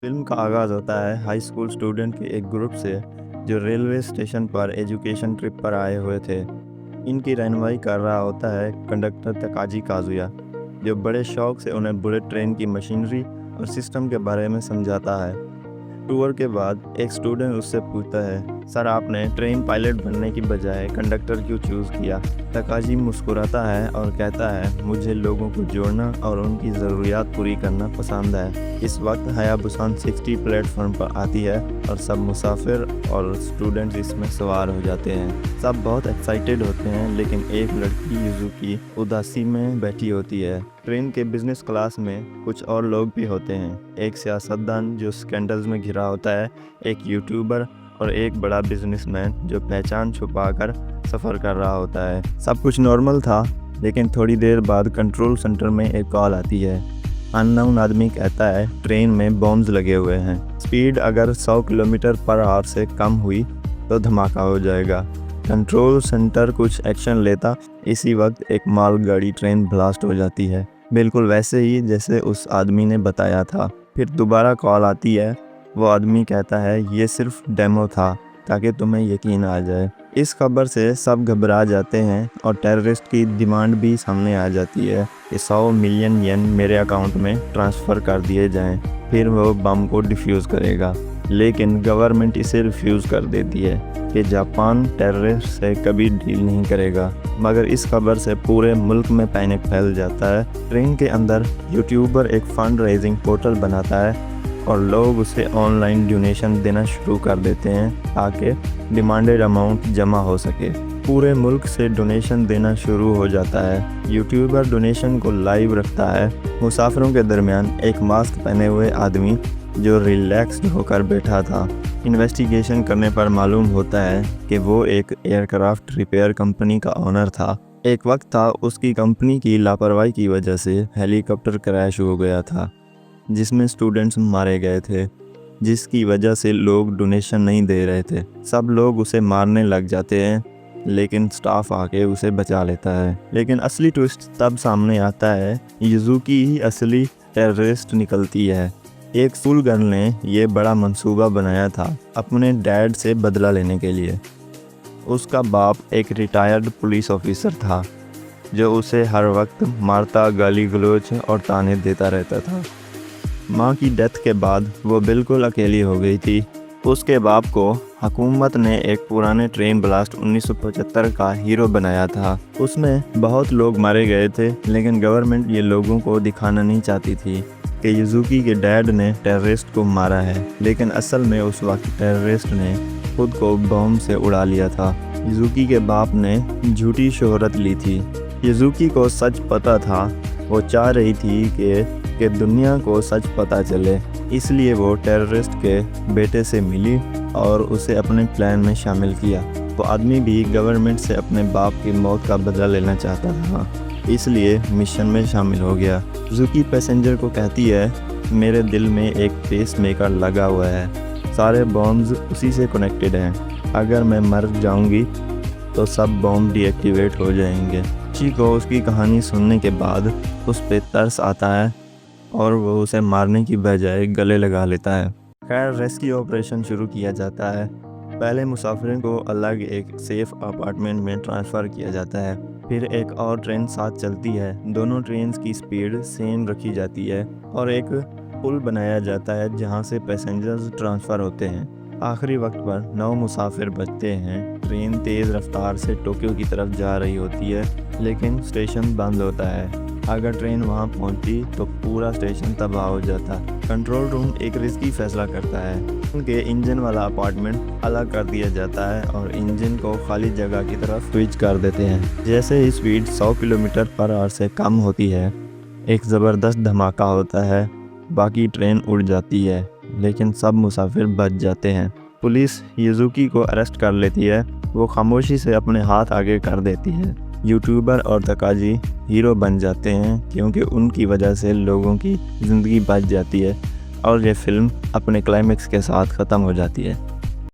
Film का आगाज़ होता है हाई स्कूल स्टूडेंट के एक ग्रुप से जो रेलवे स्टेशन पर एजुकेशन ट्रिप पर आए हुए थे। इनकी रहनुमाई कर रहा होता है कंडक्टर तकाजी काजुया, जो बड़े शौक से उन्हें बुलेट ट्रेन की मशीनरी और सिस्टम के बारे में समझाता है। टूर के बाद एक स्टूडेंट उससे पूछता है, सर आपने ट्रेन पायलट बनने की बजाय कंडक्टर क्यों चूज़ किया? तकाजी मुस्कुराता है और कहता है, मुझे लोगों को जोड़ना और उनकी ज़रूरियात पूरी करना पसंद है। इस वक्त हायाबुसा 60 प्लेटफॉर्म पर आती है और सब मुसाफिर और स्टूडेंट्स इसमें सवार हो जाते हैं। सब बहुत एक्साइटेड होते हैं, लेकिन एक लड़की युजुकी उदासी में बैठी होती है। ट्रेन के बिजनेस क्लास में कुछ और लोग भी होते हैं, एक सियासतदान जो स्कैंडल्स में घिरा होता है, एक यूट्यूबर और एक बड़ा बिजनेसमैन जो पहचान छुपाकर सफ़र कर रहा होता है। सब कुछ नॉर्मल था, लेकिन थोड़ी देर बाद कंट्रोल सेंटर में एक कॉल आती है। अननोन आदमी कहता है ट्रेन में बॉम्ब्स लगे हुए हैं, स्पीड अगर 100 किलोमीटर पर आवर से कम हुई तो धमाका हो जाएगा। कंट्रोल सेंटर कुछ एक्शन लेता, इसी वक्त एक मालगाड़ी ट्रेन ब्लास्ट हो जाती है, बिल्कुल वैसे ही जैसे उस आदमी ने बताया था। फिर दोबारा कॉल आती है। वो आदमी कहता है ये सिर्फ डेमो था, ताकि तुम्हें यकीन आ जाए। इस खबर से सब घबरा जाते हैं और टेररिस्ट की डिमांड भी सामने आ जाती है कि 100 मिलियन येन मेरे अकाउंट में ट्रांसफ़र कर दिए जाएं, फिर वो बम को डिफ्यूज़ करेगा। लेकिन गवर्नमेंट इसे रिफ्यूज़ कर देती है कि जापान टेररिस्ट से कभी डील नहीं करेगा। मगर इस खबर से पूरे मुल्क में पैनिक फैल जाता है। ट्रेन के अंदर यूट्यूबर एक फंड रेजिंग पोर्टल बनाता है और लोग उसे ऑनलाइन डोनेशन देना शुरू कर देते हैं ताकि डिमांडेड अमाउंट जमा हो सके। पूरे मुल्क से डोनेशन देना शुरू हो जाता है। यूट्यूबर डोनेशन को लाइव रखता है। मुसाफिरों के दरमियान एक मास्क पहने हुए आदमी जो रिलैक्स्ड होकर बैठा था। इन्वेस्टिगेशन करने पर मालूम होता है कि वो एक एयरक्राफ्ट रिपेयर कंपनी का ओनर था। एक वक्त था उसकी कंपनी की लापरवाही की वजह से हेलीकॉप्टर क्रैश हो गया था, जिसमें स्टूडेंट्स मारे गए थे, जिसकी वजह से लोग डोनेशन नहीं दे रहे थे। सब लोग उसे मारने लग जाते हैं, लेकिन स्टाफ आके उसे बचा लेता है। लेकिन असली ट्विस्ट तब सामने आता है, युजुकी ही असली टेररिस्ट निकलती है। एक स्कूल गर्ल ने ये बड़ा मंसूबा बनाया था अपने डैड से बदला लेने के लिए। उसका बाप एक रिटायर्ड पुलिस ऑफिसर था जो उसे हर वक्त मारता, गाली गलौज और ताने देता रहता था। माँ की डेथ के बाद वो बिल्कुल अकेली हो गई थी। उसके बाप को हुकूमत ने एक पुराने ट्रेन ब्लास्ट 1975 का हीरो बनाया था। उसमें बहुत लोग मारे गए थे, लेकिन गवर्नमेंट ये लोगों को दिखाना नहीं चाहती थी कि युजुकी के डैड ने टेररिस्ट को मारा है। लेकिन असल में उस वक्त टेररिस्ट ने खुद को बम से उड़ा लिया था। युजुकी के बाप ने झूठी शोहरत ली थी। युजुकी को सच पता था। वो चाह रही थी कि दुनिया को सच पता चले, इसलिए वो टेररिस्ट के बेटे से मिली और उसे अपने प्लान में शामिल किया। वो आदमी भी गवर्नमेंट से अपने बाप की मौत का बदला लेना चाहता था, इसलिए मिशन में शामिल हो गया। युजुकी पैसेंजर को कहती है, मेरे दिल में एक पेस मेकर लगा हुआ है, सारे बॉम्ब्स उसी से कनेक्टेड हैं। अगर मैं मर जाऊंगी तो सब बॉम्ब डीएक्टिवेट हो जाएंगे। ची को उसकी कहानी सुनने के बाद उस पर तरस आता है और वो उसे मारने की बजाय गले लगा लेता है। खैर, रेस्क्यू ऑपरेशन शुरू किया जाता है। पहले मुसाफिरों को अलग एक सेफ अपार्टमेंट में ट्रांसफ़र किया जाता है। फिर एक और ट्रेन साथ चलती है। दोनों ट्रेन्स की स्पीड सेम रखी जाती है और एक पुल बनाया जाता है जहां से पैसेंजर्स ट्रांसफ़र होते हैं। आखिरी वक्त पर 9 मुसाफिर बचते हैं। ट्रेन तेज़ रफ्तार से टोक्यो की तरफ जा रही होती है, लेकिन स्टेशन बंद होता है। अगर ट्रेन वहां पहुंचती तो पूरा स्टेशन तबाह हो जाता। कंट्रोल रूम एक रिस्की फैसला करता है। उनके इंजन वाला अपार्टमेंट अलग कर दिया जाता है और इंजन को खाली जगह की तरफ स्विच कर देते हैं। जैसे ही स्पीड 100 किलोमीटर पर आवर से कम होती है, एक ज़बरदस्त धमाका होता है। बाकी ट्रेन उड़ जाती है, लेकिन सब मुसाफिर बच जाते हैं। पुलिस युजुकी को अरेस्ट कर लेती है। वो खामोशी से अपने हाथ आगे कर देती है। यूट्यूबर और तकाजी हीरो बन जाते हैं, क्योंकि उनकी वजह से लोगों की ज़िंदगी बच जाती है और ये फिल्म अपने क्लाइमेक्स के साथ ख़त्म हो जाती है।